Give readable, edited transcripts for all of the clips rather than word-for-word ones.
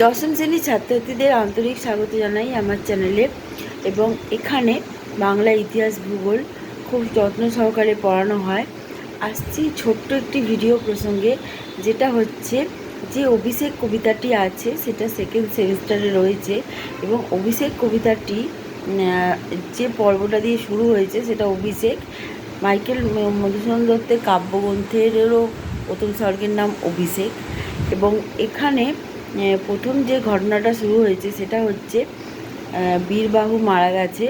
দশম শ্রেণীর ছাত্রছাত্রীদের আন্তরিক স্বাগত জানাই আমার চ্যানেলে। এবং এখানে বাংলা ইতিহাস ভূগোল খুব যত্ন সহকারে পড়ানো হয়। আসছি ছোট্ট একটি ভিডিও প্রসঙ্গে, যেটা হচ্ছে যে অভিষেক কবিতাটি আছে সেটা সেকেন্ড সেমিস্টারে রয়েছে। এবং অভিষেক কবিতাটি যে পর্বটা দিয়ে শুরু হয়েছে সেটা অভিষেক। মাইকেল মধুসূদন দত্তের কাব্যগ্রন্থেরও প্রথম স্বর্গের নাম অভিষেক। এবং এখানে প্রথম যে ঘটনাটা শুরু হয়েছে সেটা হচ্ছে বীরবাহু মারা গেছে।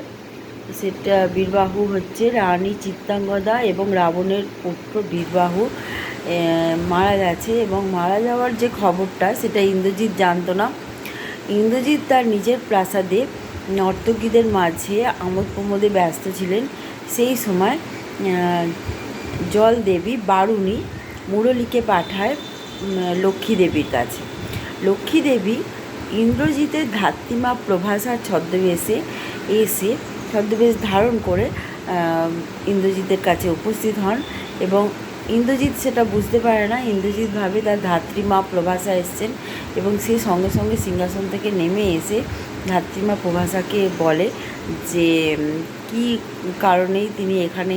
সেটা বীরবাহু হচ্ছে রানী চিত্রাঙ্গদা এবং রাবণের পুত্র বীরবাহু মারা গেছে। এবং মারা যাওয়ার যে খবরটা সেটা ইন্দ্রজিৎ জানতো না। ইন্দ্রজিৎ তার নিজের প্রাসাদে নর্তকীদের মাঝে আমোদ প্রমোদে ব্যস্ত ছিলেন। সেই সময় জল দেবী বারুণী মুরলীকে পাঠায় লক্ষ্মী দেবীর কাছে। লক্ষ্মী দেবী ইন্দ্রজিতের ধাত্রীমা প্রভাসার ছদ্মবেশ ধারণ করে ইন্দ্রজিতের কাছে উপস্থিত হন। এবং ইন্দ্রজিৎ সেটা বুঝতে পারে না। ইন্দ্রজিৎ ভাবে তার ধাত্রীমা প্রভাসা এসছেন, এবং সে সঙ্গে সঙ্গে সিংহাসন থেকে নেমে এসে ধাত্রীমা প্রভাসাকে বলে যে কী কারণেই তিনি এখানে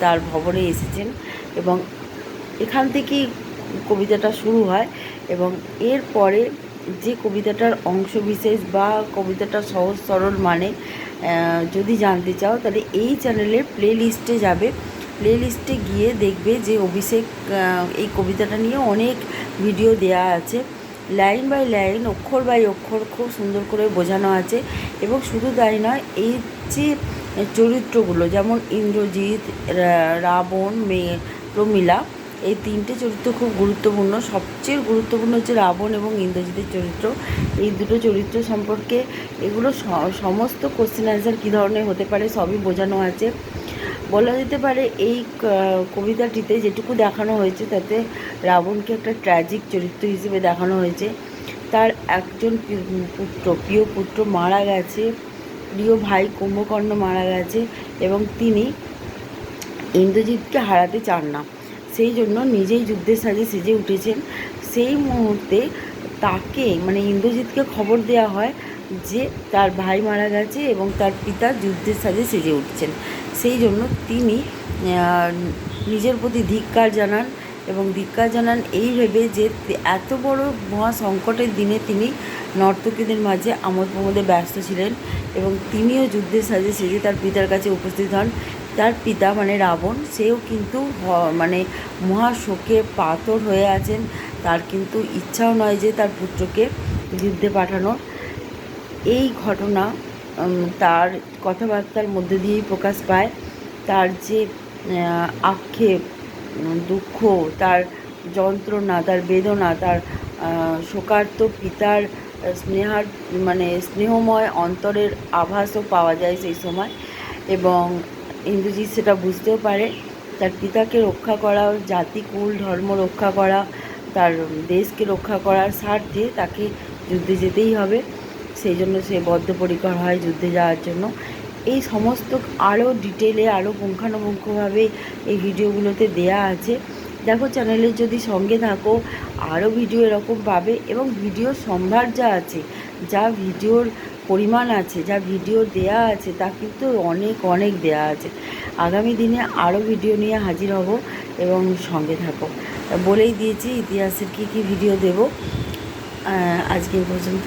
তার ভবনে এসেছেন। এবং এখান থেকেই কবিতাটা শুরু হয়। এবং এরপরে যে কবিতাটার অংশবিশেষ বা কবিতাটার সহজ সরল মানে যদি জানতে চাও, তাহলে এই চ্যানেলের প্লে লিস্টে যাবে। প্লে লিস্টে গিয়ে দেখবে যে অভিষেক এই কবিতাটা নিয়ে অনেক ভিডিও দেয়া আছে। লাইন বাই লাইন, অক্ষর বাই অক্ষর খুব সুন্দর করে বোঝানো আছে। এবং শুধু তাই নয়, এই যে চরিত্রগুলো যেমন ইন্দ্রজিৎ, রাবণ, প্রমীলা, এই তিনটে চরিত্র খুব গুরুত্বপূর্ণ। সবচেয়ে গুরুত্বপূর্ণ হচ্ছে রাবণ এবং ইন্দ্রজিতের চরিত্র। এই দুটো চরিত্র সম্পর্কে এগুলো সমস্ত কোশ্চেন অ্যান্সার কী ধরনের হতে পারে সবই বোঝানো আছে। বলা যেতে পারে এই কবিতাটিতে যেটুকু দেখানো হয়েছে তাতে রাবণকে একটা ট্র্যাজিক চরিত্র হিসেবে দেখানো হয়েছে। তার একজন প্রিয় পুত্র মারা গেছে, প্রিয় ভাই কুম্ভকর্ণ মারা গেছে, এবং তিনি ইন্দ্রজিৎকে হারাতে চান না। সেই জন্য নিজেই যুদ্ধের সাজে সেজে উঠেছেন। সেই মুহূর্তে তাকে মানে ইন্দ্রজিৎকে খবর দেওয়া হয় যে তার ভাই মারা গেছে এবং তার পিতা যুদ্ধের সাজে সেজে উঠছেন। সেই জন্য তিনি নিজের প্রতি ধিক্কার জানান, এবং ধিক্কার জানান এই ভেবে যে এত বড় মহা সংকটের দিনে তিনি নর্তকীদের মাঝে আমোদ প্রমোদে ব্যস্ত ছিলেন, এবং তিনিও যুদ্ধের সাজে সেজে তার পিতার কাছে উপস্থিত হন। তার পিতা মানে রাবণ, সেও কিন্তু মানে মহা শোকে পাথর হয়ে আছেন। তার কিন্তু ইচ্ছাও নয় যে তার পুত্রকে যুদ্ধে পাঠানোর। এই ঘটনা তার কথাবার্তার মধ্যে দিয়েই প্রকাশ পায়। তার যে আক্ষেপ, দুঃখ, তার যন্ত্রণা, তার বেদনা, তার শোকার্ত পিতার স্নেহময় অন্তরের আভাসও পাওয়া যায় সেই সময়। এবং ইন্দ্রজিৎ সেটা বুঝতেও পারে। তার পিতাকে রক্ষা করা, জাতি কুল ধর্ম রক্ষা করা, তার দেশকে রক্ষা করার স্বার্থে তাকে যুদ্ধে যেতেই হবে। সেই জন্য সে বদ্ধপরিকর হয় যুদ্ধে যাওয়ার জন্য। এই সমস্ত আরও ডিটেলে, আরও পুঙ্খানুপুঙ্খভাবে এই ভিডিওগুলোতে দেয়া আছে। দেখো, চ্যানেলের যদি সঙ্গে থাকো আরও ভিডিও এরকম পাবে। এবং ভিডিওর সম্ভার যা আছে, যা ভিডিওর পরিমাণ আছে, যা ভিডিও দেয়া আছে তা কিন্তু অনেক অনেক দেয়া আছে। আগামী দিনে আরও ভিডিও নিয়ে হাজির হব, এবং সঙ্গে থাকো। বলেই দিয়েছি ইতিহাসের কী কী ভিডিও দেব। আজকে এই পর্যন্ত।